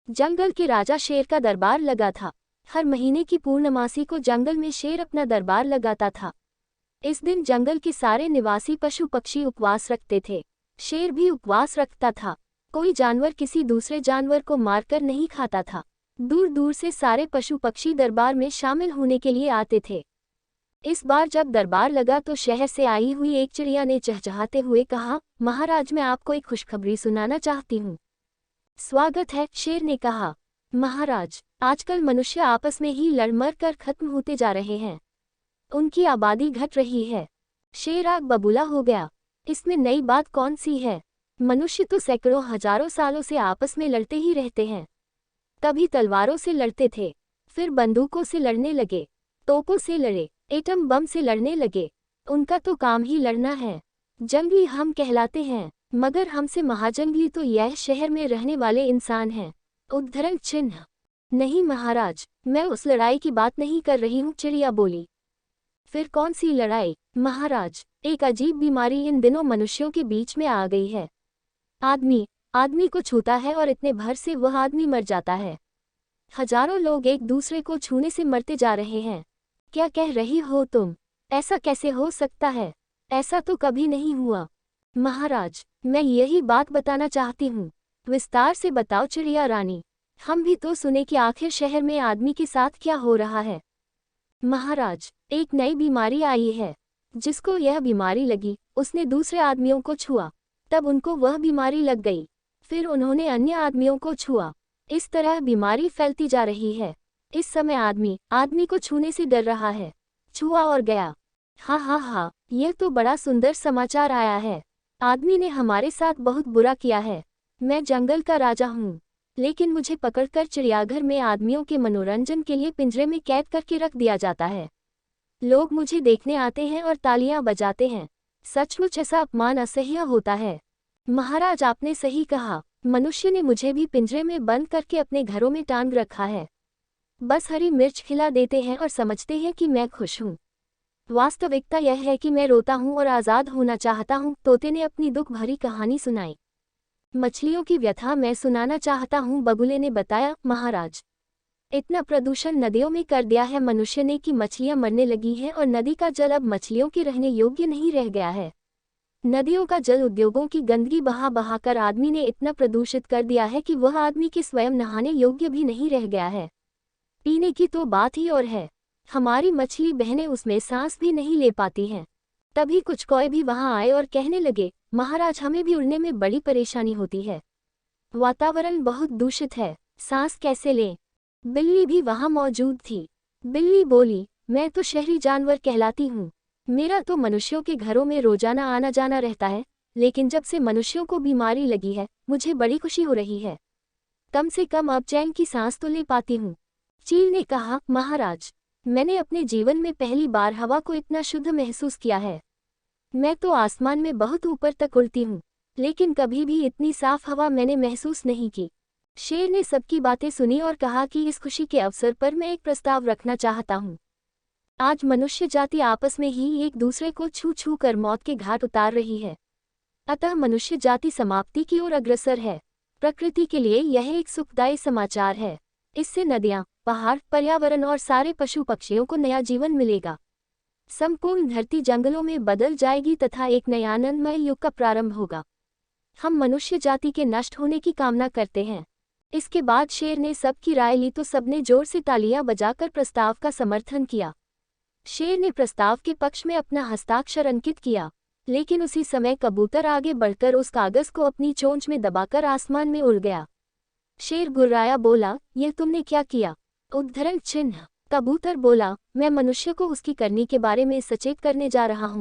जंगल के राजा शेर का दरबार लगा था। हर महीने की पूर्णमासी को जंगल में शेर अपना दरबार लगाता था। इस दिन जंगल के सारे निवासी पशु पक्षी उपवास रखते थे। शेर भी उपवास रखता था। कोई जानवर किसी दूसरे जानवर को मारकर नहीं खाता था। दूर दूर से सारे पशु पक्षी दरबार में शामिल होने के लिए आते थे। इस बार जब दरबार लगा तो शहर से आई हुई एक चिड़िया ने चहचहाते हुए कहा, महाराज, मैं आपको एक खुशखबरी सुनाना चाहती हूँ। स्वागत है, शेर ने कहा। महाराज, आजकल मनुष्य आपस में ही लड़ मर कर खत्म होते जा रहे हैं। उनकी आबादी घट रही है। शेर आग बबूला हो गया। इसमें नई बात कौन सी है? मनुष्य तो सैकड़ों हजारों सालों से आपस में लड़ते ही रहते हैं। कभी तलवारों से लड़ते थे, फिर बंदूकों से लड़ने लगे, तोपों से लड़े, एटम बम से लड़ने लगे। उनका तो काम ही लड़ना है। जंगली हम कहलाते हैं, मगर हमसे महाजंगली तो यह शहर में रहने वाले इंसान हैं। उद्धरण चिन्ह। नहीं महाराज, मैं उस लड़ाई की बात नहीं कर रही हूँ, चिड़िया बोली। फिर कौन सी लड़ाई? महाराज, एक अजीब बीमारी इन दिनों मनुष्यों के बीच में आ गई है। आदमी को छूता है और इतने भर से वह आदमी मर जाता है। हजारों लोग एक दूसरे को छूने से मरते जा रहे हैं। क्या कह रही हो तुम? ऐसा कैसे हो सकता है? ऐसा तो कभी नहीं हुआ। महाराज, मैं यही बात बताना चाहती हूँ। विस्तार से बताओ चिड़िया रानी। हम भी तो सुने कि आखिर शहर में आदमी के साथ क्या हो रहा है। महाराज, एक नई बीमारी आई है। जिसको यह बीमारी लगी, उसने दूसरे आदमियों को छुआ, तब उनको वह बीमारी लग गई। फिर उन्होंने अन्य आदमियों को छुआ। इस तरह बीमारी फैलती जा रही है। इस समय आदमी को छूने से डर रहा है। छुआ और गया। हाँ, यह तो बड़ा सुंदर समाचार आया है। आदमी ने हमारे साथ बहुत बुरा किया है। मैं जंगल का राजा हूँ, लेकिन मुझे पकड़कर चिड़ियाघर में आदमियों के मनोरंजन के लिए पिंजरे में कैद करके रख दिया जाता है। लोग मुझे देखने आते हैं और तालियां बजाते हैं। सचमुच ऐसा अपमान असह्य होता है। महाराज, आपने सही कहा। मनुष्य ने मुझे भी पिंजरे में बंद करके अपने घरों में टांग रखा है। बस हरी मिर्च खिला देते हैं और समझते हैं कि मैं खुश हूँ। वास्तविकता यह है कि मैं रोता हूँ और आज़ाद होना चाहता हूँ। तोते ने अपनी दुख भरी कहानी सुनाई। मछलियों की व्यथा मैं सुनाना चाहता हूँ, बगुले ने बताया। महाराज, इतना प्रदूषण नदियों में कर दिया है मनुष्य ने कि मछलियाँ मरने लगी हैं और नदी का जल अब मछलियों के रहने योग्य नहीं रह गया है। नदियों का जल उद्योगों की गंदगी बहा बहा कर आदमी ने इतना प्रदूषित कर दिया है कि वह आदमी के स्वयं नहाने योग्य भी नहीं रह गया है। पीने की तो बात ही और है। हमारी मछली बहनें उसमें सांस भी नहीं ले पाती हैं। तभी कुछ कौए भी वहां आए और कहने लगे, महाराज, हमें भी उड़ने में बड़ी परेशानी होती है। वातावरण बहुत दूषित है, सांस कैसे लें? बिल्ली भी वहां मौजूद थी। बिल्ली बोली, मैं तो शहरी जानवर कहलाती हूँ। मेरा तो मनुष्यों के घरों में रोजाना आना जाना रहता है, लेकिन जब से मनुष्यों को बीमारी लगी है, मुझे बड़ी खुशी हो रही है। कम से कम अब चैन की सांस तो ले पाती हूँ। चील ने कहा, महाराज, मैंने अपने जीवन में पहली बार हवा को इतना शुद्ध महसूस किया है। मैं तो आसमान में बहुत ऊपर तक उड़ती हूँ, लेकिन कभी भी इतनी साफ हवा मैंने महसूस नहीं की। शेर ने सबकी बातें सुनी और कहा कि इस खुशी के अवसर पर मैं एक प्रस्ताव रखना चाहता हूँ। आज मनुष्य जाति आपस में ही एक दूसरे को छू छू कर मौत के घाट उतार रही है। अतः मनुष्य जाति समाप्ति की ओर अग्रसर है। प्रकृति के लिए यह एक सुखदायी समाचार है। इससे नदियाँ, पहाड़, पर्यावरण और सारे पशु पक्षियों को नया जीवन मिलेगा। संपूर्ण धरती जंगलों में बदल जाएगी तथा एक नया आनंदमय युग का प्रारंभ होगा। हम मनुष्य जाति के नष्ट होने की कामना करते हैं। इसके बाद शेर ने सबकी राय ली तो सबने जोर से तालियां बजाकर प्रस्ताव का समर्थन किया। शेर ने प्रस्ताव के पक्ष में अपना हस्ताक्षर अंकित किया, लेकिन उसी समय कबूतर आगे बढ़कर उस कागज को अपनी चोंच में दबाकर आसमान में उड़ गया। शेर गुर्राया बोला, यह तुमने क्या किया? उद्धरण चिन्ह। कबूतर बोला, मैं मनुष्य को उसकी करनी के बारे में सचेत करने जा रहा हूँ।